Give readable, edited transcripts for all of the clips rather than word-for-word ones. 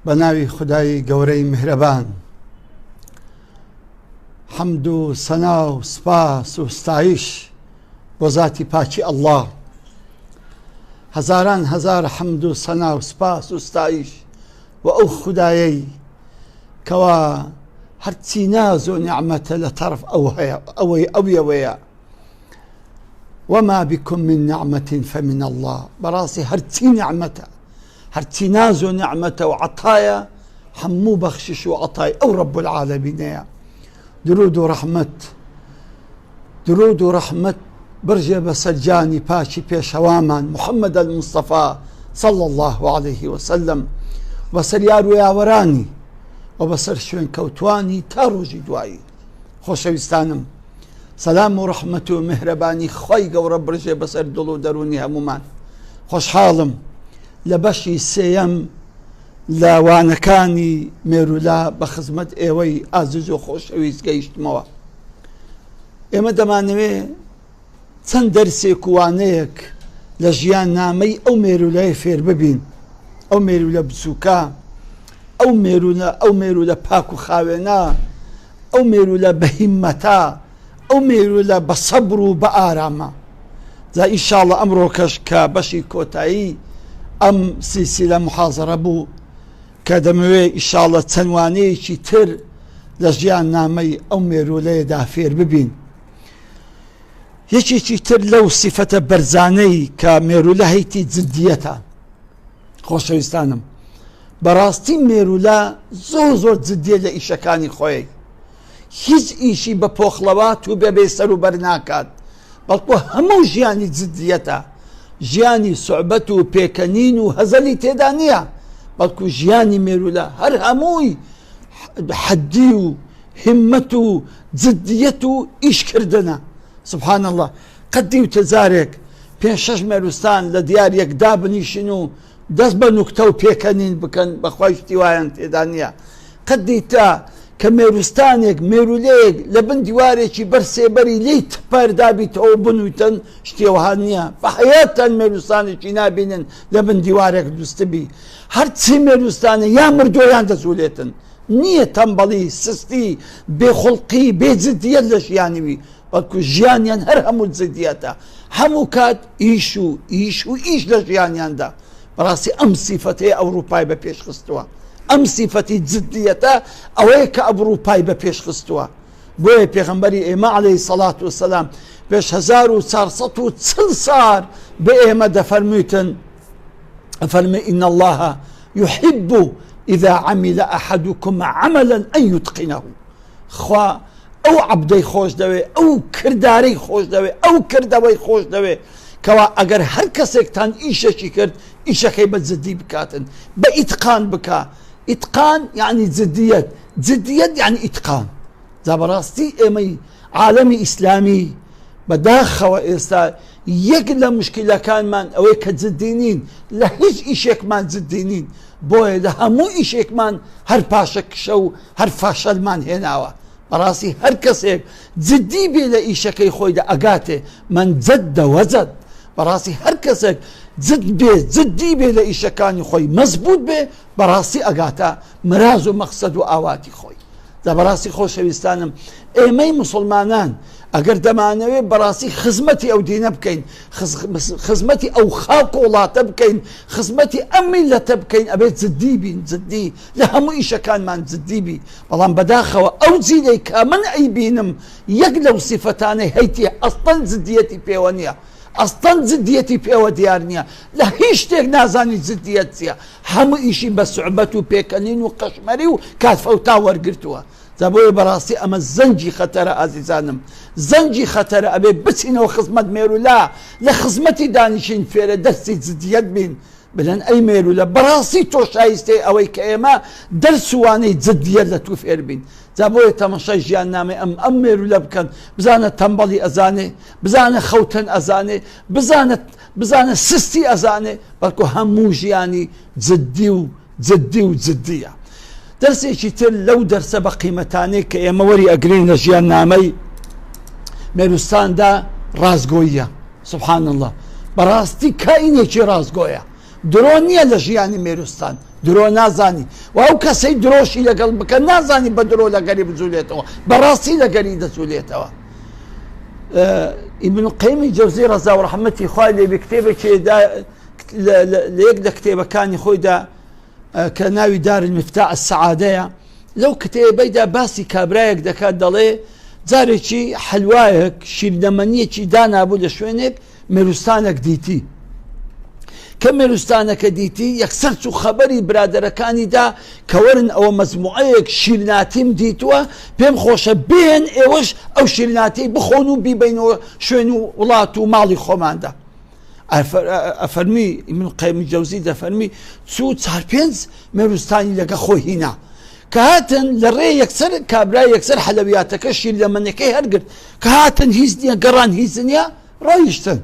بناوي خداي گەورەی میهرەبان حەمد و سەنا و سپاس و ستایش بۆ ذاتی پاکی ئەڵڵا هەزاران هەزار حەمد و سەنا و سپاس و ستایش و ئەو خودایەی کەوا هەرچی ناز و نیعمەتە لە تەرف ئەوەیە وما بكم من نعمة فمن الله براسي هرتي نعمته هرتي ناز ونعمته وعطايا حمو بخشش وعطايا أو رب العالمين يا درود ورحمة برجة بسجاني باشي بيشوامان محمد المصطفى صلى الله عليه وسلم وسريار ويا وراني وبسر شوين كوتواني تاروجي دوائي خوشويستانم سلام و رحمت و مهربانی خوای گەورە برژێ بەسەر دڵ و دەرونی هەمومان خۆشحاڵم لە بەشی سێیەم لە وانەکانی مێرولا بە خزمەت ئێوەی ئازیز و خۆشەویست گەیشتمەوە. ئێمە دەمانەوێ چەند دەرسێک و وانەیەک لە ژیان نامەی ئەو مێرولایە فێر ببین، ئەو مێرولە بچووکە، ئەو مێرولە پاک و خاوێنە، ئەو مێرولە بە هیممەتە، ئەو مێرولە بە سەبر و بە ئارامە. جا ئینشاڵڵا ئەمڕۆکەش کە بەشی کۆتایی ئەم سیلسیلە محازەرە بوو کە دەمەوێ ئینشاڵڵا چەند وانەیەکی تر لە ژیان نامەی ئەو مێرولەیەدا فێر ببین. یەکێکی تر لەو سیفەتە بەرزانەی کە مێرولە هەیتی جددیەتە. خۆشەویستانم، بەڕاستی مێرولە زۆر جددیە لە ئیشەکانی خۆی، هیچ ئیشی بە پۆخڵەوات و بەبێ سەر و بەرناکات، بەڵکو هەموو ژیانی جددیەتە، ژیانی سوعبەت و پێکەنین و هەزەلی تێدا نییە، بەڵکو ژیانی مێرولە هەر هەمووی حەدی و هیممەت و جددیەت و ئیشکردنە. سبحان الله، قەدی و تەزارێک 5-6 مێروستان لە دیارێک دابنیشن و دەست بە نوکتە و پێکەنین بکەن، بەخوای شتی وایان تێدا نییە. قەدی تا کە مێروستانێک مێرولەیەک لە بن دیوارێکی بەرسێبەری لی تپەر دابیتەوە بنووتن، شتێوەها نییە. بە حەیاتان مێروستانێکی نابینن لە بن دیوارێک دروستبی. هەرچی مێروستانە یا مردۆیان دەزولێتن، نییە تەمبەڵی سستی بێخوڵقی بێجددیەت لە ژیانیوی، بەڵکو ژیانیان هەر هەموو جددیەتە، هەموو کات ئیش و ئیش لە ژیانیاندا. بەڕاستی ئەم سیفەتەیە ئەوروپای بە پێشخستووە، ئەم سیفەتی جددیەتە ئەوەیە کە ئەوروپای بە پێشخستووە. بۆیە پێغەمبەری ئێمە عەلەیهی سەڵات وسەلام پێش 1440 سال بە ئێمە دەفەرموویتن، ئەفەرمێ ئین الله يحب إذا عمل أحدكم عملا أن يتقنه. خوا ئەو عەبدەی خۆش دەوێ، ئەو کردارەی خۆش دەوێ، ئەو کردەوەی خۆش دەوێ کەوا ئەگەر هەر کەسێکتان ئیشەکی کرد ئیشەکەی بە جددی بکاتن، بە ئیتقان بکە. ئیتقان یعنی جددیەت، جددیەت یعنی ئیتقان. جا بەڕاستی ئێمەی عالەمی ئیسلامی بەداخەوە ئێستا یەک لە مشکلەکانمان ئەوەی کە جددی نین، لە هیچ ئیشێکمان جددی نین، بۆیە لە هەموو ئیشێکمان هەر پاشەکشە و هەر فاشەلمان هێناوە. بەڕاستی هەر کەسێک جددی بێ لە ئیشەکەی خۆیدا ئەگاتێ من جەدە وەجەد. بەڕاستی هەر کەسێک جددی بێ لە ئیشەکانی خۆی، مەزبوط بێ، بەڕاستی ئەگاتە مراز و مەقسەد و ئاواتی خۆی. دا بەڕاستی خۆشەویستانم، ئێمەی موسڵمانان ئەگەر دەمانەوێت بەڕاستی خزمەتی ئەو دینە بکەین، خزمەتی ئەو خاڵق و وڵاتە بکەین، خزمەتی ئەم میلەتە بکەین، ئەبێت جددی بین، جددی لە هەموو ئیشەکانمان جددی بی. بەڵام بەداخەوە ئەو جیلەی کە من ئەیبینم یەک لەو سیفەتانەی هەیتیە ئەسڵەن جددیەتی پێوە نییە، ئەسڵەن جددیەتی پێوە دیار نییە، لە هیچ شتێک نازانی جددیەت چییە، هەموو ئیشی بە سوعبەت و پێکەنین و قەشمەری و کاتفەوتا وەرگرتووە. جا بۆیە بەڕاستی ئەمە زەنجی خەتەرە ئازیزانم، زەنجی خەتەرە. ئەبێ بچینەوە خزمەت مێرولا، لە خزمەتی دانیشین فێرە دەستی جددیەت بین، بلەن ئەی مێرولە بەڕاستی تۆ شایستەی ئەوەی کە ئێمە دەرسوانەی جددیەت لە تو فێر بین. جا بۆیە تەماشای ژیان نامێ ئەم مێرولە بکەن، بزانە تەمبەڵی ئەزانێ، بزانە خەوتن ئەزانێ، بزانە سستی ئەزانێ، بەڵکو هەموو ژیانی جددی و جددیە. دەرسێکی تر لەو دەرسە بە قیمەتانەی کە ئێمە وەری ئەگرین لە ژیان نامەی مێروستاندا ڕازگۆییە. سبحان الله، بەڕاستی کائینێکی ڕازگۆیە، درۆ نییە لە ژیانی مێروستان درۆ نازانی و ئەو کەسەی درۆشی لەگەڵ بکە نازانی بە درۆ لەگەری بجوولێتەوە بەڕاستی لەگەری دەجوولێتەوە. ئیبن قەیمی جەوزی ڕەزا و ڕەحمەتی خوای لێبێ کتێبێکی لە یەک لە کتێبەکانی خۆیدا کە ناوی دارالمفتاح السەعادەیە لەو کتێبەیدا باسی کابرایەک دەکات دەڵێ جارێکی حەلوایەک شیرنەمەنیەکی دانابوو لە شوێنێک مێروستانێک دیتی کە مێروستانەکە دیتی یەکسەر چوو خەبەری برادەرەکانیدا کە وەرن ئەوە مەزموعەیەک شیرناتیم دیتووە پێم خۆشە بێن ئێوەش ئەو شیرناتی بخۆن و بیبینەوە شوێن و وڵات و ماڵی خۆماندا. ئەفەرمی ئیبن قەیمی جەوزی دەفەرمی چوو 4-5 مێروستانی لەگە خۆی هینا کە هاتن لە ڕێ یەکسەر کابرای یەکسەر حەلەویاتەکە شیرنەمەنیەکەی هەرگرت کە هاتن هیچ نییە گەڕان هیچ نییە ڕۆیشتن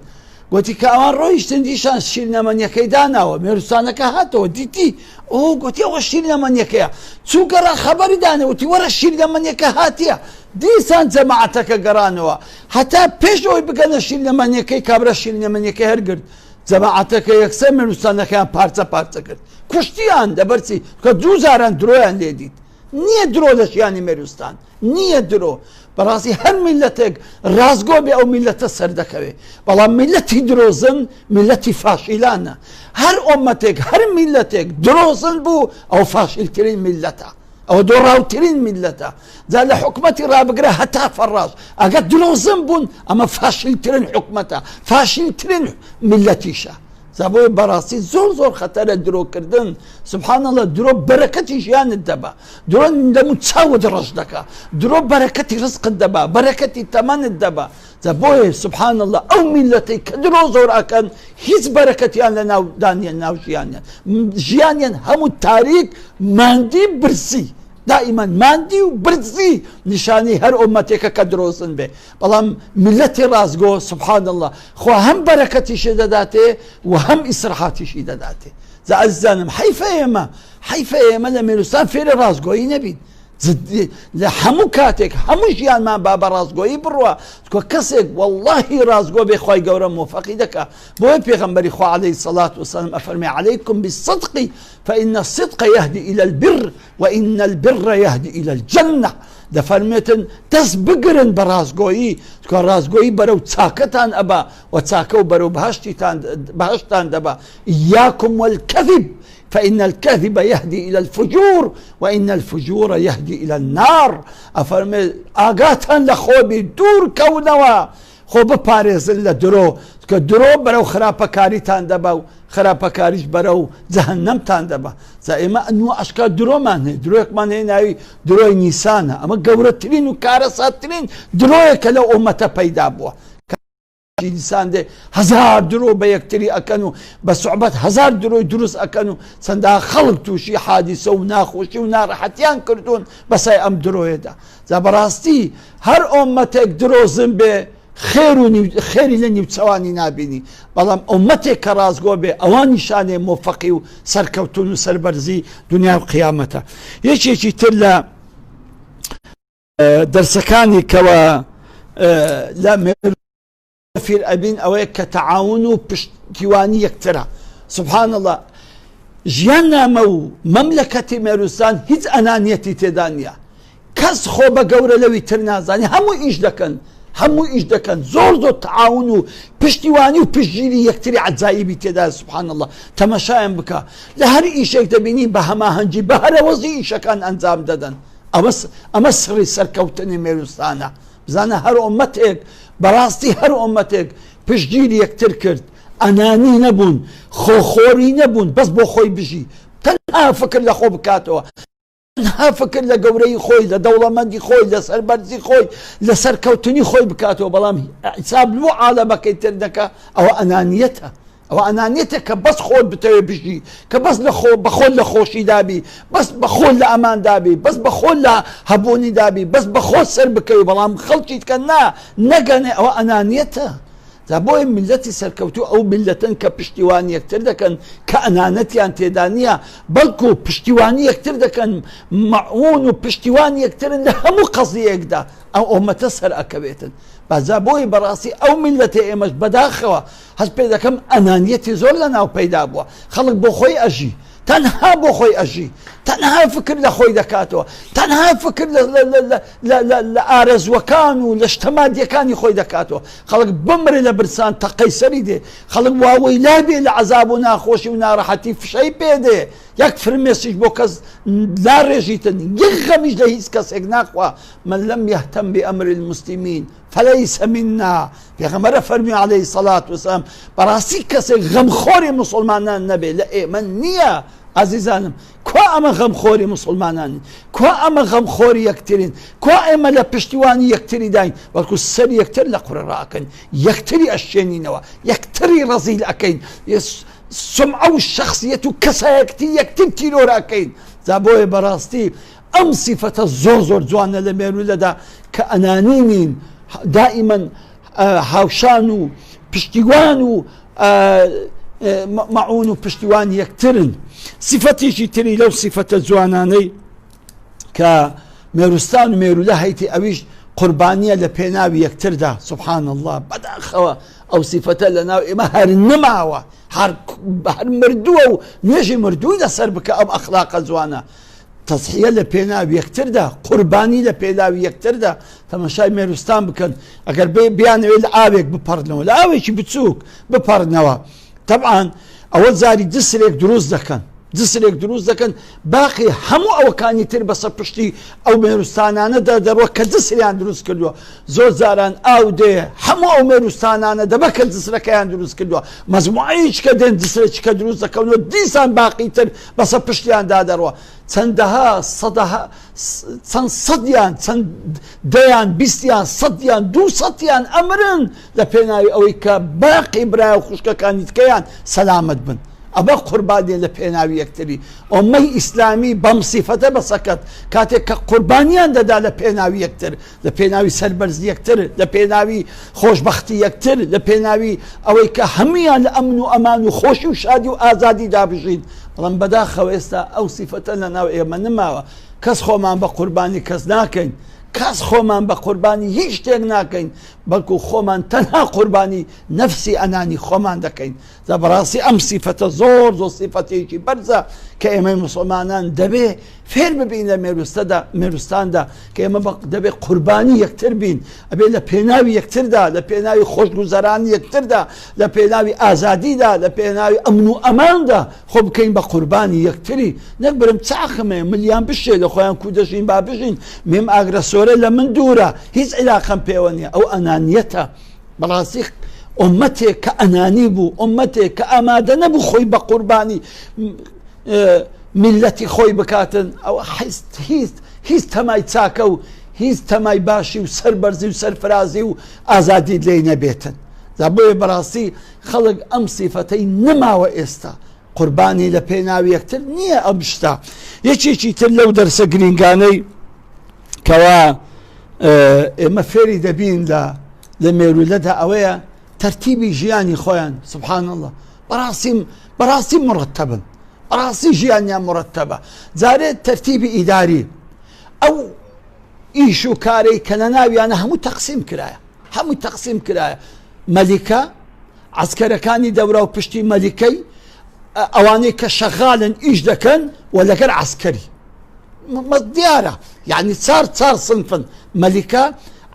گوتی کە ئەوان ڕۆیشتن دیشان شیرنەمەنیەکەی داناوە مێروستانەکە هاتەوە دیتی ئۆ گوتی ئەوە شیرنەمەنیەکەیە چوو گەڕان خەبەری دانەوتی وەرە شیرنەمەنیەکە هاتیە دیسان جەماعەتەکە گەڕانەوە هەتا پێش ئەوی بگەنە شیرنەمەنیەکەی کابرا شیرنەمەنیەکەی هەرگرت جەماعەتەکە یەکسەر مێروستانەکەیان پارچە پارچە کرد کوشتیان دەبەرچی کە 2000 درۆیان لێ دیت نییە درۆ لە ژیانی مێروستان نییە درۆ بەڕاستی هەر میلەتێک ڕازگۆ بێ ئەو میلەتە سەردەکەوێ بەڵام میلەتی درۆزن میلەتی فاشیلانە هەر ئۆمەتێک هەر میلەتێک درۆزن بوو ئەو فاشیلترین میلەتە ئەوە دۆڕاوترین میلەتە جا لە حکومەتی ڕابگرە هەتا فەڕاش ئەگەر درۆزن بوون ئەمە فاشیلترین حکومەتە فاشیلترین میلەتیشە زبۆی بەڕاستی زۆر خەتەرە درۆکردن سبحان الله درۆ بەرەکەتی ژیانت دەبا درۆ دەمو چاوت ڕەش دەکا درۆ بەرەکەتی ڕزقت دەبا بەرەکەتی تەمەنت دەبا زبۆی سبحان الله ئەو میلەتەی کە درۆ زۆر ئەکەن هیچ بەرەکەتیان لە ناو دانیان ناو ژیانیان هەموو تاریک ماندی برسی دائما ماندی و برزی نیشانی هەر ئۆمەتێکە کە درۆزن بێ بەڵام میلەتی ڕازگۆ سبحان الله خوا هەم بەرەکەتیشی دەداتێ و هەم ئیسراحاتیشی دەداتێ جا ئەزیزانم حەیفە ئێمە لە مێروستان فێرە ڕازگۆیی نەبین لە هەموو کاتێک هەموو ژیانمان با بە ڕازگۆیی بڕوە کەسێک واللهی ڕازگۆ بێ خوای گەورە موفەقی دەکا بۆیە پێغەمبەری خوا عەلەیهی سەڵات وسەلام ئەفەرمێ عەلەیکم بالصدق فإن الصدق يهدي إلى البر وإن البر يهدي إلى الجنة دەفەرمێتن دەست بگرن بە ڕازگۆیی کە ڕازگۆیی بەرەو چاکەتان ئەبا و چاکە و بەرەو بەهەشتان دەبا إياكم والكذب فإن الكذب يهدي إلى الفجور وإن الفجور يهدي إلى النار أفرمي آقاتان لخوبي دور كونوا خوب باريزن لدرو كدرو برو خراپەکاریتان دەبا و خراپەکاریش بەرەو جەهەنەمتان دەبا زائما ئەنوە ئەشکال درۆمان هەیە درۆیەکمان هەیە ناوی درۆی نیسانە ئەمە گەورەترین و کارەساتترین درۆیەکە لەو ئومەتە پەیدا بووە دیسان دێ 1000 درۆ بە یەکتری ئەکەن و بە سوعبەت 1000 درۆی دروست ئەکەن و چەندە خەڵک تووشی حادیسە و ناخۆشی و ناڕەحەتیان کردوون بەسای ئەم درۆیەدا جا بەڕاستی هەر ئۆمەتێک درۆزن بێ خێری لە نیوچەوانی نابینی بەڵام ئۆمەتێک کە ڕازگۆ بێ ئەوان نیشانێ مۆفەقی و سەرکەوتون و سەربەرزی دنیا و قیامەتە. یەکێکی تر لە دەرسەکانی کەوە لە فیر ئەبین ئەوەیە کە تەعاون و پشتیوانی یەکترە سبحان الله ژیان نامە و مەملەکەتی مێروستان هیچ ئەنانیەتی تێدا نییە کەس خۆ بە گەورە لەوی تر نازانی هەموو ئیش دەکەن زۆر تەعاون و پشتیوانی و پشتگیری یەکتری عەجایبی تێدا سبحان الله تەماشایان بکە لە هەر ئیشێک دەبینی بە هەماهەنگی بە هەر وەزی ئیشەکان ئەنجام دەدەن ئەمە سڕی سەرکەوتنی مێروستانە بزانە هەر ئۆمەتێک بەڕاستی هەر ئۆمەتێک پشتگیری یەکتر کرد ئەنانی نەبوون خۆخۆری نەبوون بەس بۆ خۆی بژی تەنها فکر لە خۆ بکاتەوە تەنها فکر لە گەورەی خۆی لە دەوڵەمەندی خۆی لە سەربەرزی خۆی لە سەرکەوتنی خۆی بکاتەوە بەڵام حیساب لەو عالەمەکەی تر دەکا ئەوە ئەنانیەتە ئەوە ئەنانیەتە کە بەس خۆت بتەوێ بژی کە بەس بە خۆت لە خۆشی دابی بەس بە خۆت لە ئەمان دابی بەس بە خۆت لە هەبوونی دابی بەس بە خۆت سەر بکەوی بەڵام خەڵکیت کە نەگەنێ ئەوە ئەنانیەتە جا بۆیە میلەتی سەرکەوتوو ئەو میلەتن کە پشتیوانی یەکتر دەکەن کە ئەنانەتیان تێدا نییە بەڵکو پشتیوانی یەکتر دەکەن مەعون و پشتیوانی یەکترن لە هەموو قەزیەکدا ئەو ئۆمەتە سەر ئەکەوێتن بەجا بۆی بەڕاستی ئەو میلەتە ئێمەش بەداخەوە هەست پێ دەکەم ئەنانیەتی زۆر لە ناو پەیدا بووە خەڵک بۆ خۆی ئەژی تەنها بۆ خۆی ئەژی تەنها فکر لە خۆی دەکاتەوە تەنها فکر لە ئارەزوەکان و لە شتەمادیەکانی خۆی دەکاتەوە خەڵک بمرێ لە برسان تەقەی سەری دێ خەڵک واوەی لابێ لە عەزاب و ناخۆشی و ناڕەحەتی فشەی پێدێ یەک فرمێسیش بۆ کەس لا ڕێژیتن یەک غەمیش لە هیچ کەسێک ناخوا من لەم یەهتەم بئەمر المسلمین فليس منا پێغەمبەر فەرمی عەلەیهی سەڵات وسەلام بەڕاستی کەسێک غەمخۆری موسڵمانان نەبێ لە ئێمە نییە عزیزانم کوا ئەمە غەمخۆری موسڵمانان کوا ئەمە غەمخۆری یەکترین کوا ئێمە لە پشتیوانی یەکتری داین بەڵکو سەر یەکتر لە قورە ڕاکەن یەکتری ئەشێنینەوە یەکتری ڕەزیل ئەکەین سمعە و شەخسیەت و کەسایەتی یەکتر تیرۆرەکەین جا بۆیە بەڕاستی ئەم سیفەتە زۆر جوانە لە مێرولەدا کە ئەنانینین دائما هاوشان و پشتیوان و مەعون و پشتیوان یەکترن سیفەتێکی تری لەو سیفەتە جوانانەی کە مێروستان و مێرولە هەیتی ئەویش قوربانیە لە پێناوی یەکتردا سبحان الله بەداخەوە ئەو سیفەتە لە ناو ئێمە هەر نەماوە هەر مردووە و نوێژی مردووی لەسەر بکە ئەم ئەخلاقە جوانە تەضحیە لە پێناوی یەکتردا قوربانی لە پێناوی یەکتردا تەماشای مێروستان بکەن ئەگەر بیانەوێت لە ئاوێک بپەڕنەوە لە ئاوێکی بچووک بپەڕنەوە طبعا ئەوە زاری جسرێک دروست دەکەن جسرێک دروست دەکەن باقی هەموو ئەوەکانی تر بەسەر پشتی ئەو مێروستانانە دەڕوە کە جسریان دروست کردووە زۆر جاران ئاو دێ هەموو ئەو مێروستانانە دەبەکە جسرەکەیان دروست کردووە مەزموعەیەک کە دێن جسرێکە دروست دەکەونەوە دیسان باقی تر بەسەر پشتیاندا دەڕوە چەندەها چەند سەدیان چەند دەیان بیستیان سەدیان دوو سەدیان ئەمرن لە پێناوی ئەوەی کە باقی برای و خوشکەکانی تکەیان سەلامت بن ئەبە قوربانیە لە پێناوی یەکتری ئۆمەی ئیسلامی بەم سیفەتە بەسەکەت کاتێک کە قوربانیان دەدا لە پێناوی یەکتر لە پێناوی سەربەرزی یەکتر لە پێناوی خۆشبەختی یەکتر لە پێناوی ئەوەی کە هەمویان لە ئەمن و ئەمان و خۆشی و شادی و ئازادی دابژین بەڵام بەداخەوە ئێستا ئەو سیفەتە لە ناو ئێمە نماوە کەس خۆمان بە قوربانی کەس ناکەین کەس خۆمان بە قوربانی هیچ شتێک ناکەین بەڵکو خۆمان تەنها قوربانی نەفسی ئەنانی خۆمان دەکەین دا بەڕاستی ئەم سیفەتە زۆر سیفەتێکی بەرزە کە ئێمەی موسڵمانان دەبێ فێر ببین لە مێروستاندا کە ئێمە دەبێ قوربانی یەکتر بین ئەبێ لە پێناوی یەکتردا لە پێناوی خۆشگوزەرانی یەکتردا لە پێناوی ئازادیدا لە پێناوی ئەمن و ئەماندا خۆ بکەین بە قوربانی یەکتری نەک برم چاخمێ ملیان بشێ لە خۆیان کودەژین با بژین مێم ئاگرەسۆرە لە من دوورە هیچ عیلاقەم پێوە نییە ئەو ئەنانیەتە بەڕاستی ئومەتێک کە ئەنانی بوو ئومەتێک کە ئامادە نەبوو خۆی بە قوربانی میلەتی خۆی بکاتن ئەو هیچ تەمای چاکە و هیچ تەمای باشی و سەربەرزی و سەرفرازی و ئازادی لێی نەبێتن دا بۆیە بەڕاستی خەڵک ئەم سیفەتەی نەماوە ئێستا قوربانی لە پێناوی یەکتر نییە ئەم شتە یەکێکی تر لەو دەرسە گرنگانەی کەوا ئێمە فێری دەبین لە مێرولەدا ئەوەیە تەرتیبی ژیانی خۆیان سبحان الله بەڕاستی مرتبن بەڕاستی ژیانیان مرتبە جارێ تەرتیبی ئیداری ئەو ئیش و کارەی کە لە ناویانە هەموو تەقسیم کرایە مەلیکە عەسکەرەکانی دەورە و پشتی مەلیکەی ئەوانەی کە شەغالن ئیش دەکەن و لەگەر عەسکەری دیارە یعنی چار سنفن مەلیکە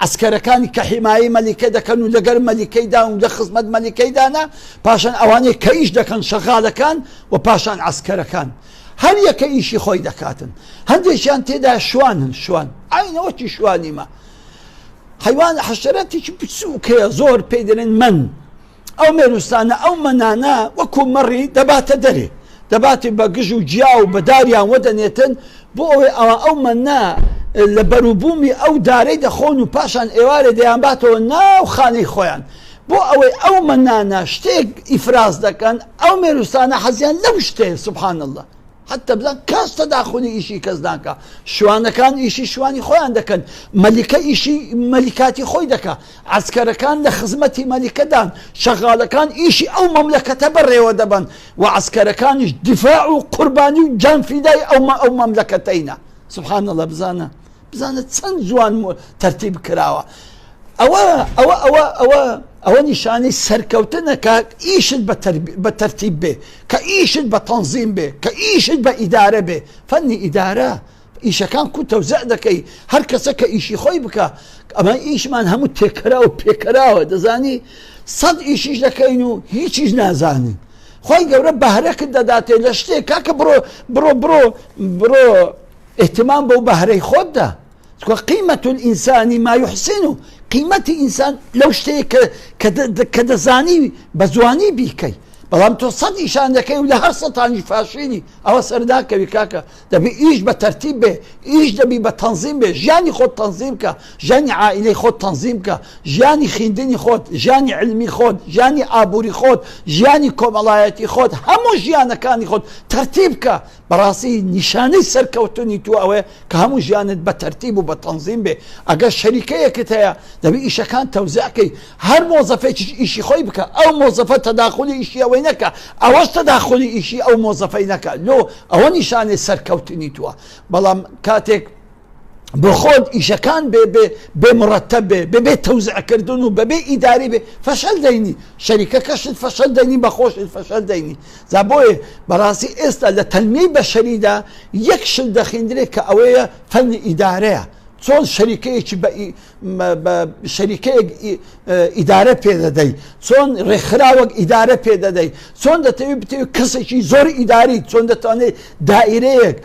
عسکەرەکانی کە حیمایی مەلیکە دەکەن و لەگەر مەلیکەیدا و لە خزمەت مەلیکەیدانا پاشان ئەوانەی کە ئیش دەکەن شەغالەکان و پاشان عسکەرەکان هەر یەکە ئیشی خۆی دەکاتن هەندێکیان تێدا شوانن شوان ئاینەوەکی شوانیمە حیوان حەشەرەتێکی بچووکەیە زۆر پێی دەڵێن من ئەو مێروستانە ئەو مەنانە وەکو مەڕی دەباتە دەرێ دەباتی بە گژ و جیا و بەداریان وەدەنێتن بۆ ئەوەی ئەو مەنا لە بەروبوومی ئەو دارەی دەخۆن و پاشان ئێوارێ دەیان باتەوە ناو خانەی خۆیان بۆ ئەوەی ئەو مەنانە شتێک ئیفراز دەکەن ئەو مێروستانە حەزیان لەو شتەیە سبحان الله حتى بزان کەس تەداخلی ئیشی کەس ناکە شوانەکان ئیشی شوانی خۆیان دەکەن مەلیکە ئیشی مەلیکاتی خۆی دەکە عسکەرەکان لە خزمەتی مەلیکەدان شەغالەکان ئیشی ئەو مەملەکەتە بەڕێوە دەبن و عسکەرەکانیش دیفاع و قوربانی و جانفیدای ئەو مەملەکەتەینە سبحان الله بزانە چەند جوان تەرتیب کراوە ئەوە نیشانەی سەرکەوتنە کە ئیشت بە تەرتیب بێ کە ئیشت بە تەنزیم بێ کە ئیشت بە ئیدارە بێ فەنی ئیدارە ئیشەکان کو تەوزع دەکەی هەر کەسە کە ئیشی خۆی بکە ئەمە ئیشمان هەموو تێکەرا و پێکەراوە دەزانی 100 ئیشیش دەکەین و هیچیش نازانی خۆی گەورە بەهرەکت دەداتێ لە شتێک کاکە بڕۆ احتمام بەو بەهرەی خۆتدا قیمة الإنسان ما يحسنه قیمەتی ئینسان لەو شتەیە کە دەزانی بە جوانی بیکەی بەڵام تۆ 100 ئیشان دەکەی و لە هەر سەتانی فاشینی ئەوە سەرداکەوی کاکە دەبی ئیش بە تەرتیب بێ ئیش دەبی بە تەنزیم بێ ژیانی خۆت تەنزیم کە ژیانی عائیلەی خۆت تەنزیم کە ژیانی خوێندنی خۆت ژیانی علمی خۆت ژیانی ئابووری خۆت ژیانی کۆمەڵایەتی خۆت هەموو ژیانەکانی خۆت تەرتیب کە بەڕاستی نیشانەی سەرکەوتنی تو ئەوەیە کە هەموو ژیانت بە تەرتیب و بە تەنزیم بێ ئەگەر شەریکەیەکت هەیە دەبی ئیشەکان تەوزیعکەی هەر مۆزەفێکیش ئیشی خۆی بکە ئەو مۆزەفە تەداخلی ئیشی ئەوەی نەکە ئەوەش تەداخلی ئیشی ئەو مۆزەفەی نەکە لۆ ئەوە نیشانەی سەرکەوتنی تووە بەڵام کاتێک بۆ خۆت ئیشەکان بێ مرەتەب بێ تەوزیعکردن و بەبێ ئیداری بێ فەشەل دەینی شەریکەکەشت فەشەل دەینی بەخۆشت فەشەل دەینی جا بۆیە بەڕاستی ئێستا لە تەنمەی بەشەریدا یەک شت دەخیندرێت کە ئەوەیە فەنی ئیدارەیە چۆن شەریکەیەکی بە شەریکەیەک ئیدارە پێدەدەی چۆن ڕێکخراوەک ئیدارە پێدەدەی چۆن دەتەوێت بتەوێت کەسێکی زۆر ئیداری چۆن دەتوانێت دائیرەیەک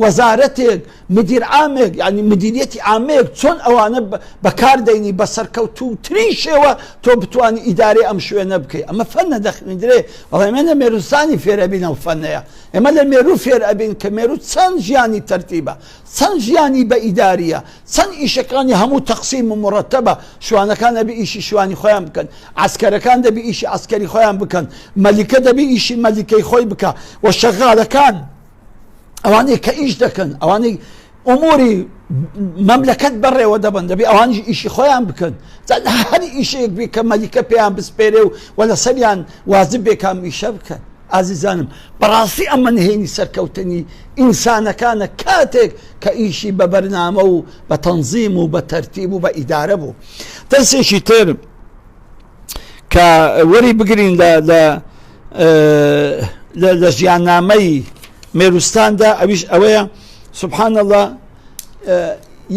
وەزارەتێک مدیر عامێک یعنی مدیریەتی عامەیەک چۆن ئەوانە بەکاردەینی بە سەرکەوتووترین شێوە تۆ بتوانانی ئیدارەی ئەم شوێنە بکەیت ئەمە فەنە دەخوێندرێ بەڵام ئێمە مێرووسانی فێرەبین ئەو فەنەیە ئێمە لە مێروو فێرئەبین کە مێروو چەند ژیانی تەرتیبە چەند ژیانی بە ئیداریە چەند ئیشەکانی هەموو تەقسیم و مرەتەبە شوانەکان دەبی ئیشی شوانی خۆیان بکەن عسکەرەکان دەبی ئیشی عسکەری خۆیان بکەن مەلیکە دەبی ئیشی مەلیکەی خۆی بکە و شەغالەکان ئەوانەی کە ئیش دەکەن ئەوانەی ئوموری مەملەکەت بەڕێوە دەبن دەبی ئەوانش ئیشی خۆیان بکەن هەر ئیشەیەک بێ کە مەلیکە پێیان بسپێرێ و لە سەریان واجب بێ کام ئیشە بکەن ئازیزانم بەڕاستی ئەمە نهێنی سەرکەوتنی ئینسانەکانە کاتێک کە ئیشی بە بەرنامە و بە تەنزیم و بە تەرتیب و بە ئیدارە بوو دەستێکی تر کە وەری بگرین لە ژیاننامەی مێرووستاندا ئەویش ئەوەیە سبحان الله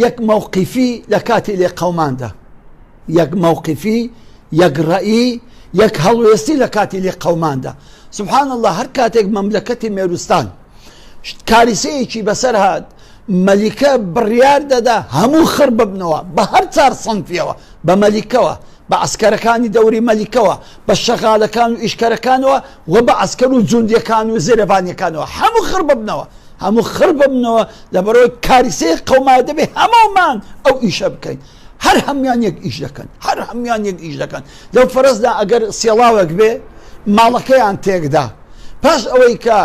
یەک مووقیفی لە کاتی لێ قەوماندا یەک مووقیفی یەک ڕەئی یەک هەڵوێستی لە کاتی لێ قەوماندا سبحان الله هەر کاتێک مەملەکەتی مێرووستان کاریسەیەکی بەسەر هات مەلیکە بڕیار دەدا هەموو خڕ ببنەوە بە هەر چار سەنفیەوە بە مەلیکەوە بە عسکەرەکانی دەوری مەلیکەوە بە شەغالەکان و ئیشکەرەکانەوە و بە عسکەر و جوندیەکان و زێرەبانیەکانەوە هەموو خڕ ببنەوە هەموو خڕ ببنەوە لەبەرەوەی کاریسەی قەوما دەبێ هەموومان ئەو ئیشە بکەین هەر هەمان یەک ئیش دەکەن هەر هەمان یەک ئیش دەکەن لەو فەرزدا ئەگەر سێڵاوێک بێ ماڵەکەیان تێکدا پاش ئەوەی کە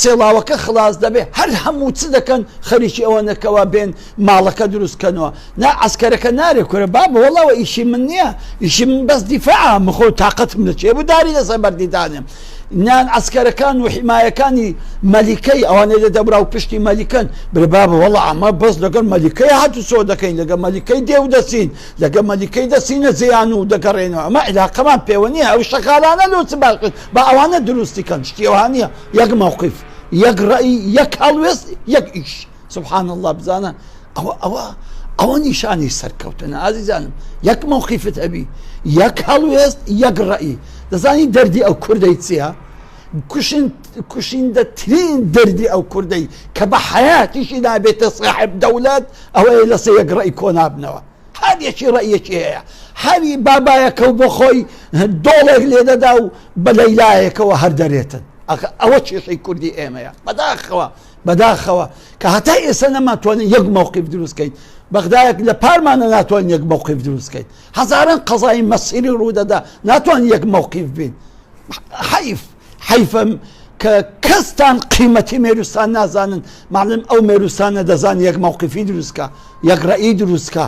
سێڵاوەکە خلاص دەبێ هەر هەموو چ دەکەن خەریکی ئەوە نەکەوە بێن ماڵەکە دروستکەنەوە نا عسکەرەکە نارێ کورە بابە وەڵاوە ئیشی من نییە ئیشی من بەس دیفاع مخۆ تااقەتم لە چێ بوداری لەسەر بەردیدانم نان عسکەرەکان و حیمایەکانی مەلیکەی ئەوانەی لە دەبرا و پشتی مەلیکەن برێ بابە وەڵا ئەمە بەس لەگەڵ مەلیکەی هاتو سۆ دەکەین لەگە مەلیکەی دێو دەچین لەگە مەلیکەی دەچینە زیان و دەگەڕێنەوە ئەمە علاقەمان پێوە نییە ئەو شەقالانە لۆ چ باشن بە ئەوانە دروستیکەن شتیەوە نییە یەک مووقیف یەک ڕەئی یەک هەڵوێست یەک ئیش سبحان الله بزانە ئەوە نیشانی سەرکەوتنە ئازیزانم یەک مووقیفت هەبی یەک هەڵوێست یەک ڕەئی دەزانی دەردی ئەو کوردەی چییە کوشندەترین دەردی ئەو کوردەی کە بە حەیاتیشی نابێتە صاحب دەولەت ئەوەیە لەسەر یەک ڕەئی کۆنابنەوە هەر یەکی ڕەیەکی هەیە هەری بابایەکە و بۆ خۆی دۆڵێک لێ دەدا و بە لەیلایەکەوە هەر دەرێتن ئەوە کێشەی کوردی ئێمەیە بەداخەوە کە هەتا ئێستا نەماتوانین یەک مووقیف دروستکەین بەغدایەک لە پارمانە ناتوانین یەک مووقیف دروستکەین هەزاران قەزای مەسیری ڕوودەدا ناتوانین یەک مووقیف بین حیفە کە کەستان قیمەتی مێروستان نازانن معلم ئەو مێروستانە دەزان یەک مووقیفی دروستکە یەک ڕەئی دروستکە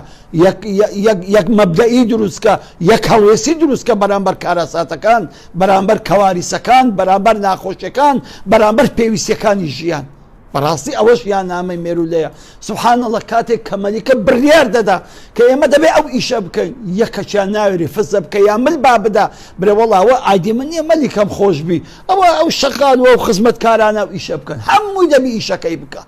یەک مەبدەئی دروستکە یەک هەڵوێستی دروستکە بەرامبەر کارەساتەکان بەرامبەر کەواریسەکان بەرامبەر ناخۆشیەکان بەرامبەر پێویستیەکانی ژیان بەڕاستی ئەوەش یانامەی مێرولەیە سوبحان الله کاتێک کە مەلیکە بڕیار دەدا کە ئێمە دەبێ ئەو ئیشە بکەین یەکەچیان ناوێری فزە بکە یا مل با بدا برێ وەڵا ئەوە ئایدی من نییە مەلیکەم خۆش بی ئەو شەقال و ئەو خزمەتکارانە و ئیشە بکەن هەمووی دەبی ئیشەکەی بکە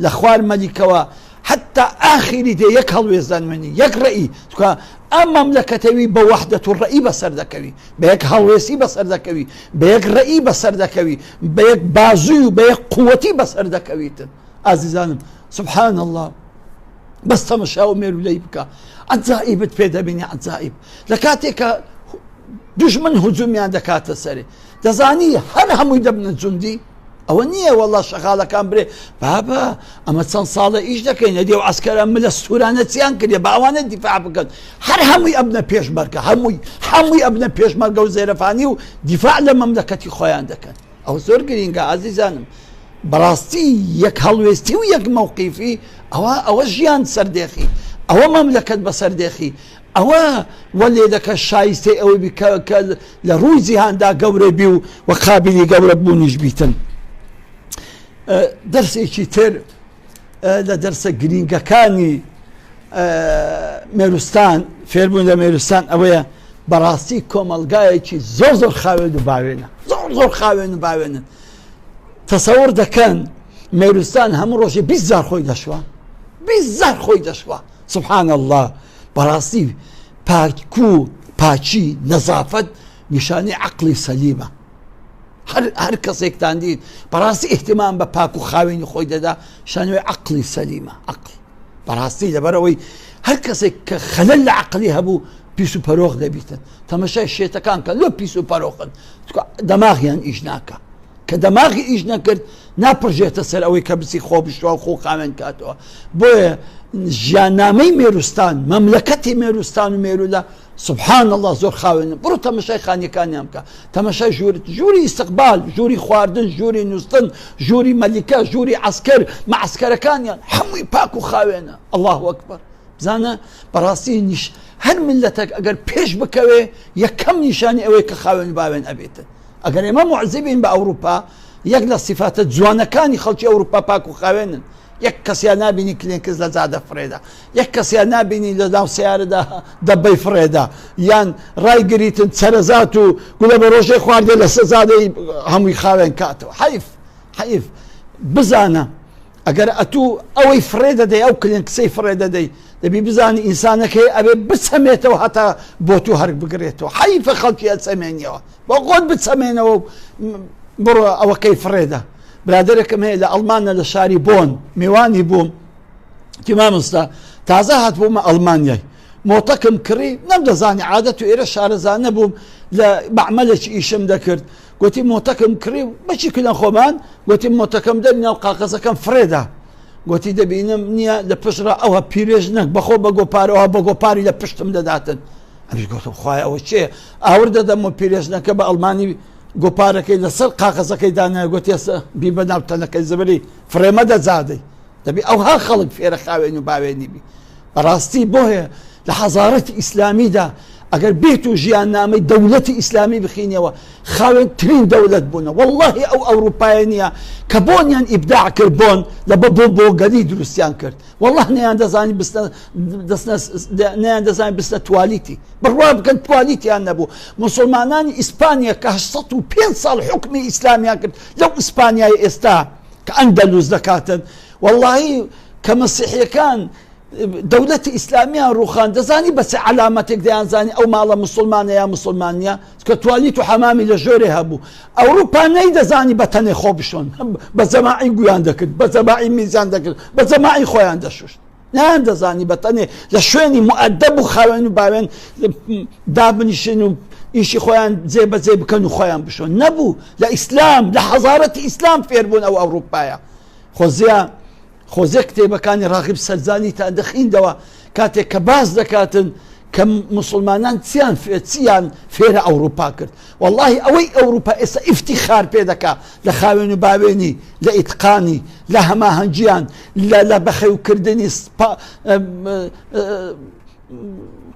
لە خوار مەلیکەوە حتى آخری دێ یەک هەڵوێزانمەنی یەک ڕەئی چکە ئەم مەملەکەتەوی بە وەحدەت و ڕەئی بەسەر دەکەوی بە یەک هەڵوێسی بەسەر دەکەوی بە یەک ڕەئی بەسەر دەکەوی بە یەک بازووی و بە یەک قووەتی بەسەر دەکەویتن ئازیزانم سبحان الله بەس تەمەشا و مێرولەی بکە عەجائیبت پێ دەبینی عەجائیب لە کاتێککە دوژمن هجوومیان دەکاتە سەرێ دەزانی هەر هەمووی دەبنە جوندی ئەوە نییە وەڵا شەغاڵەکان برێ بابە ئەمە چەند ساڵە ئیش دەکەین نەدێ و ئەسکەرە ملە سوورانە چیان کردێ بە ئەوانە دیفاع بکەن هەر هەمووی ئەبنە پێشمەرگە هەمووی ئەبنە پێشمەرگە و زێرەفانی و دیفاع لە مەملەکەتی خۆیان دەکەن ئەو زۆر گرینگە عەزیزانم بەڕاستی یەک هەڵوێستی و یەک مەوقیفی ئەوە ژیان سەردێخی ئەوە مەملەکەت بە سەردێخی ئەوە وەلێ دەکە شایستەی ئەوەی کە لە ڕووی جیهاندا گەورە بی و وە قابلی گەورە بوونیش بیتن دەرسێکی تر لە دەرسە گرینگەکانی مێروستان فێربوون لە مێروستان ئەوەیە بەڕاستی کۆمەلگایەکی زۆر خاوێن و باوێنە زۆر خاوێن و باوێنن تەسەوڕ دەکەن مێروستان هەموو ڕۆژێ 20,000 خۆی دەشوە 20,000 خۆی دەشوە سبحان الله بەڕاستی پاکو پاچی نەزافەت نیشانی عەقڵی سەلیمە هەر کەسێکتان دیت بەڕاستی ئیحتیمام بە پاک و خاوێنی خۆی دەدا شانوێ عەقڵی سەلیمە عەقڵ بەڕاستی لەبەرەوەی هەر کەسێک کە خەلەل لە عەقڵی هەبوو پیس و پەرۆخ دەبیتن تەمەشای شێتەکان کە لۆ پیس و پەرۆخن دەماغیان ئیش ناکە کە دەماغی ئیش نەکرد ناپڕژێتە سەر ئەوەی کە بچی خۆ بشتوە و خۆ خاوێن کاتەوە بۆیە ژیاننامەی مێروستان مەملەکەتی مێروستان و مێرولە سبحان الله زۆر خاوێنن بڕۆ تەمەشای خانیەکانیان بکە تەمەشای ژووری ئیستقبال ژووری خواردن ژووری نووسن ژووری مەلیکە ژووری عەسکەر مەعسکەرەکانیان هەمووی پاک و خاوێنە الله ئەکبەر بزانە بەڕاستی نیش هەر ملەتێک ئەگەر پێش بکەوێ یەکەم نیشانی ئەوەی کە خاوێن باوێن ئەبێتن ئەگەر ئێمە معزبین بە ئەوروپا یەک لە صفاتە جوانەکانی خەڵکی ئەوروپا پاک و خاوێنن یەک کەسیان نابینی کلێنکەس لە جادە فرێدا یەک کەسیان نابینی لە ناو سیارەدا دەبەی فرێدا یان ڕایگریتن سەرەزات و گولە بە ڕۆژەی خواردێ لە سەزادەی هەمووی خاوێن کاتەوە حەیف بزانە ئەگەر ئەتوو ئەوەی فرێدەدەی ئەو کلێنکسەی فرێدەدەی دەبی بزانی ئینسانەکەی ئەبێ بچەمێتەوە هەتا بۆ تو هەرگ بگرێتەوە حەیفە خەڵکی ئەچەمێنیەوە بۆ خۆت بچەمێنەوە بڕۆ ئەوەکەی فرێدە برادێکم هەیە لە ئەڵمانە لە شاری بۆن میوانی بووم تیمامستا تازە هات بوومە ئەڵمانیای مۆتەکم کڕی نەمدەزانی عادەت و ئێرە شارەزانە بووم لە مەعمەلێکی ئیشم دەکرد گوتی مۆتەکم کڕی بەچی کلەن خۆمان گوتی مۆتەکەم دەبینە و قاقەزەکەم فرێدا گوتی دەبینم نییە لە پشتڕە ئەوە پیرێژ نەک بەخۆ بە گۆپارەوە بە گۆپاری لە پشتم دەداتن ئەمیش گوتم خوای ئەوە چێ ئاور دەدەم و پیرێژنەکە بە ئەڵمانی گۆپارەکەی لەسەر قاقەزەکەی دانای گوتی ئێستا بی بەناو تەنەکەی زبری فرێمە دەجادەی دەبی ئەوها خەڵک فێرە خاوێن و باوێنی بی بەڕاستی بۆ هەیە لە حەزارەتی ئیسلامیدا ئەگەر بێت و ژیاننامەی دەوڵەتی ئیسلامی بخینەوە خاوێنترین دەوڵەت بوونە واللهی ئەو ئەوروپایە نییە کە بۆنیان ئیبداع کرد بۆن لە بۆ گەلی دروستیان کرد والله نەیان دەزانی بستە توالیتی بڕوا بکەن توالیتیان نەبوو موسڵمانانی ئیسپانیا کە 85 ساڵ حکمی ئیسلامیان کرد لەو ئیسپانیای ئێستا کە ئەندەلوس دەکاتن واللهی کە مەسیحیەکان دەوڵەتی ئیسلامیان ڕوخان دەزانی بەچ علامەتێک دەیانزانی ئەو ماڵە مسلمانە یا مسلمانیە کە توالیت و حەمامی لە ژۆرێ هەبوو ئەوروپا نەیدەزانی بە تەنێ خۆ بشۆن بە جەماعی گویان دەکرد بە جەماعی میزان دەکرد بە جەماعی خۆیان دەشوشت نان دەزانی بە تەنێ لە شوێنی مؤدەب و خاوێن و باوێن دابنیشن و ئیشی خۆیان جێبەجێ بکەن و خۆیان بشۆن نەبوو لە ئیسلام لە حەزارەتی ئیسلام فێربوون ئەو ئەوروپایە خۆزیە کتێبەکانی ڕاغب سەرجانی تا دەخیندەوە کاتێک کە باز دەکاتن کە مسلمانان چیان فێرە ئەوروپا کرد واللهی ئەوەی ئەوروپا ئێستا ئیفتیخار پێ دەکا لە خاوێن و باوێنی لە ئیتقانی لە هەماهەنگیان لە بەخێوکردنی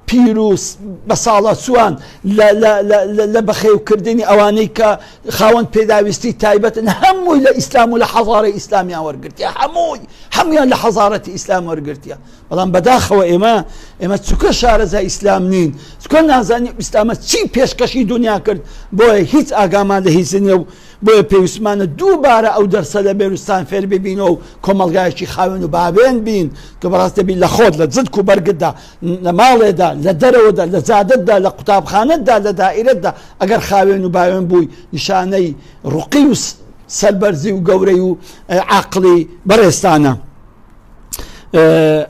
پیرۆس بە ساڵە چوان لە بەخێوکردنی ئەوانەی کە خاوەن پێداویستی تایبەتن هەمووی لە ئیسلام و لە حەزارەی ئیسلامیان وەرگرتیە هەمویان لە حەزارەتی ئیسلام وەرگرتیە بەڵام بەداخەوە ئێمە چووکە شارەزای ئیسلام نین چکە نازانانی ئیسلامە چی پێشکەشی دنیا کرد بۆیە هیچ ئاگامان لە هیچ نیە و بۆیە پێویستمانە دووبارە ئەو دەرسە لە بێروستان فێر ببینەوە و کۆمەلگایەکی خاوێن و بابێن بین کە بەڕاستە بین لە خۆت لە جدک و بەرگتدا لە ماڵێدا لە دەرەوەدا لە زادتدا لە قوتابخانەتدا لە دائیرەتدا ئەگەر خاوێن و باوێن بووی نیشانەی ڕوقی و سەربەرزی و گەورەی و عاقڵی بەڕێستانە.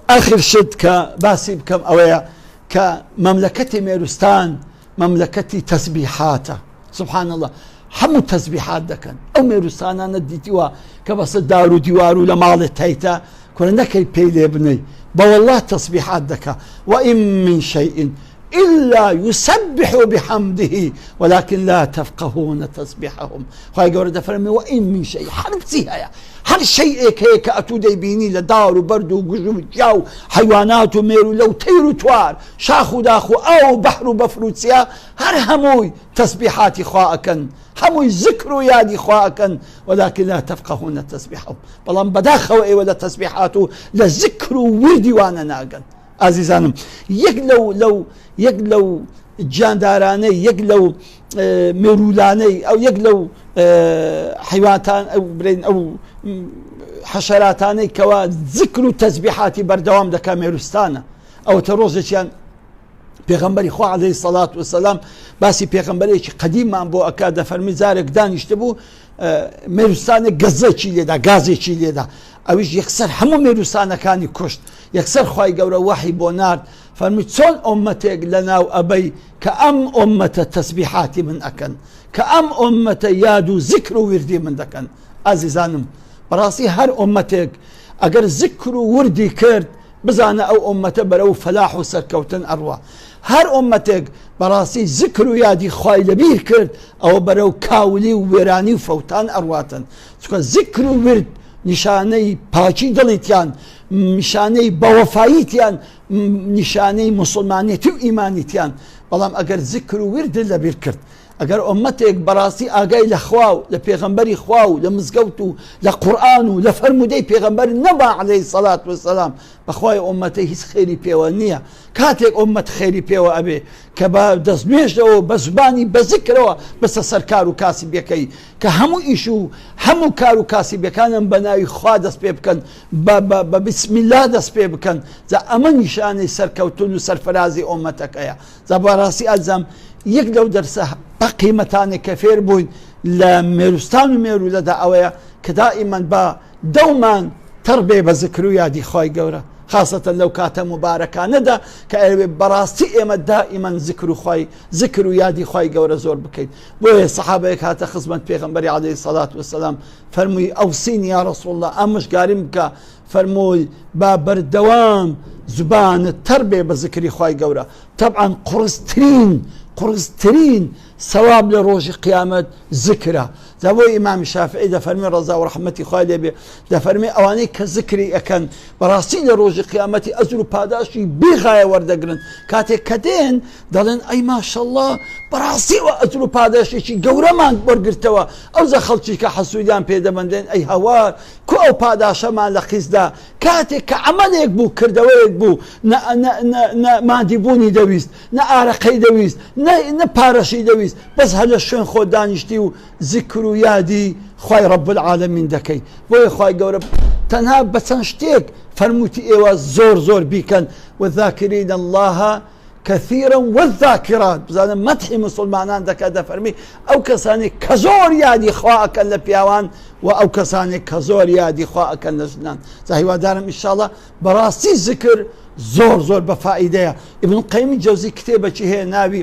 ئاخر شت کە باسی بکەم ئەوەیە کە مەملەکەتی مێروستان مەملەکەتی تەسبیحاتە سبحان الله هەموو تەسبیحات دەکەن ئەو مێروستانانە دیتیوە کە بەسە دار و دیوار و لە ماڵێت تایتە کورە نەکەی پێی لێ بنەی بەوەڵڵاه تەسبیحات دەکە وئین من شەیء إلا يسبح بحمده ولكن لا تفقهون تسبيحهم خواهي قولة دفرمي وإن من شيء حربتي هيا هر شيء هيك أتو دي بيني لدار وبرد وقجو جو حيوانات وميرو لو تيرو توار شاخو داخو أو بحر بفروتسيا هر هموي تسبيحاتي خواهكن هموي ذكروا يادي خواهكن ولكن لا تفقهون تسبيحهم بلان بداخوا إيه ولا تسبيحاتو لذكروا وردي وانا ناقن عزیزانم یەک لەو جاندارانەی یەک لەو مێرولانەی ئەو یەک لەو حیواناتان ئەو حەشەراتانەی کەوا ذکر و تەسبیحاتی بەردەوام دەکا مێروستانە ئەوەتە ڕۆژێکیان پێغەمبەری خوا عەلەیهی سەڵات وسەلام باسی پێغەمبەرێکی قەدیممان بۆ ئەکا دەفەرمی جارێک دانیشتە بوو مێروستانێک گەزەکی لێدا گازێکی لێدا ئەویش یەکسەر هەموو مێروستانەکانی کوشت یەکسەر خوای گەورە وحی بۆ نارد فەرمی چۆن ئومەتێک لە ناو ئەبەی کە ئەم ئومەتە تەسبیحاتی من ئەکەن کە ئەم ئومەتە یاد و ذکر و وردی من دەکەن ئازیزانم بەڕاستی هەر ئومەتێک ئەگەر ذکر و وردی کرد بزانە ئەو ئومەتە بەرەو فەلاح و سەرکەوتن ئەڕوا هەر ئومەتێک بەڕاستی ذکر و یادی خوای لەبیر کرد ئەوە بەرەو کاولی و وێرانی و فەوتان ئەڕواتن چونکە ذکر و ورد نیشانەی پاچی دڵیتیان نیشانەی بەوەفاییتیان نیشانەی مسلمانێتی و ئیمانیتیان بەڵام ئەگەر ذکر و وردت لەبیر کرد ئەگەر ئومەتێک بەڕاستی ئاگای لە خوا و لە پێغەمبەری خوا و لە مزگەوت و لە قورئان و لە فەرمودەی پێغەمبەر نەبا عەلەیهی سەڵات وسەلام بەخوای ئومەتە هیچ خێری پێوە نییە کاتێک ئومەت خێری پێوە ئەبێ کە بە دەستنوێژەوە بە زبانی بە ذکرەوە بەسە سەر کار و کاسبیەکەی کە هەموو ئیش و هەموو کار و کاسبیەکانم بە ناوی خوا دەست پێ بکەن بە بسم الله دەست پێ بکەن جا ئەمە نیشانەی سەرکەوتن و سەرفەرازی ئومەتەکەیە جا بەڕاستی ئەزەم یەک لەو دەرسە بە قیمەتانێک کە فێر بووین لە مێروستان و مێرولەدا ئەوەیە کە دائیمەن بە دەومان تەڕ بێ بە ذکر و یادی خوای گەورە خاصەتەن لەو کاتە مبارەکانەدا کە ئەوێ بەڕاستی ئێمە دائیمەن ذکر و یادی خوای گەورە زۆر بکەین بۆیە سەحابەیەک هاتە خزمەت پێغەمبەری عەلەیهی سەڵات وسەلام فەرمووی ئەوسینی یا ڕەسوڵ الله ئامۆژگاریم بکە فەرمووی با بەردەوام زبانت تەڕ بێ بە ذکری خوای گەورە طبعاً قرسترین سەواب لە ڕۆژی قیامەت ذکرە جا بۆ ئیمامی شافعی دەفەرمێ ڕەزا و ڕەحمەتی خوای لێبێ دەفەرمێ ئەوانەی کە ذکری ئەکەن بەڕاستی لە ڕۆژی قیامەتی ئەجر و پاداشی بێغایە وەردەگرن کاتێک کە دێن دەڵێن ئەی ماشەڵڵا بەڕاستیەوە ئەجر و پاداشێکی گەورەمان وەرگرتەوە ئەوزە خەڵکی کە حەسوودیان پێدەبەندێن ئەی هەوار کو ئەو پاداشەمان لە قیسدا کاتێک کە عەمەلێک بوو کردەوەیەک بوو نە مادیبوونی دەویست نە ئارەقەی دەویست نە پارەشی دەویست بەس هەر لە شوێن خۆ دانیشتی و ذکر و یادی خوای رب العالمین دەکەی بۆیە خوای گەورە تەنها بە چەند شتێک فەرمووتی ئێوە زۆر بیکەن والذاکرین الله كثيرا والذاكرات بزانم مدحی مسلمانان دەکات دەفەرمی ئەو کەسانێک کە زۆر یادی خوا ئەکەن لە پیاوان و ئەو کەسانێک کە زۆر یادی خوا ئەکەن لە ژنان جا هیوادارم ئینشاءڵڵا بەڕاستی ذکر زۆر بە فائیدەیە ئیبن قەیم جەوزی کتێبێکی هەیە ناوی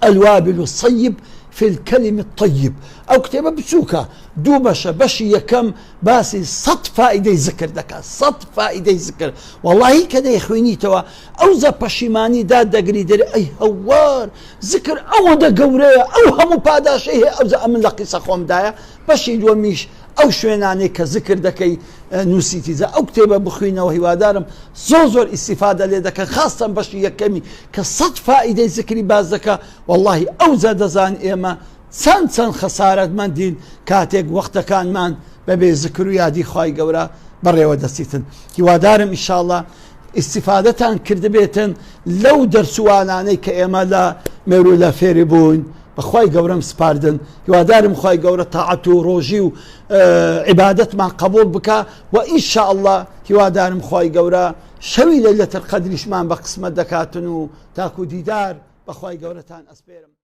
الوابل الصيب في الكلم الطيب أو كتابة بسوكة دو بشي يكم باسي صد فائدة ذكر دكا صد فائدة ذكر والله كده يخويني توا أوزا بشيماني داد دقري داري أي هوار ذكر أو دا قوريا أو همو باداشيه أوزا أمن لقي سخوم دايا بشي دو ميش أو شويناني كذكر دكي نوسيتي ذا أو كتابة بخوينا وهوادارم زور استفادة لدك خاصة بشي يكمي كصد فائدة ذكري بازدك والله أوزا دزان إيما سان خسارة من دين كاتيك وقت كان من ببي ذكرو يادي خواهي قورا بري ودستيتن هوادارم إن شاء الله استفادتان كردبيتن لو درسواناني كإيما لا ميرو لا فيريبون بخواهي قورم سباردن هوادارم خواهي قورا طاعتو روجيو عبادت ما قبول بك وإن شاء الله هوادارم خواهي قورا شوي ليلة القدر شمان بقسمة دكاتنو تاكو ديدار بخواهي قورتان أسبيرم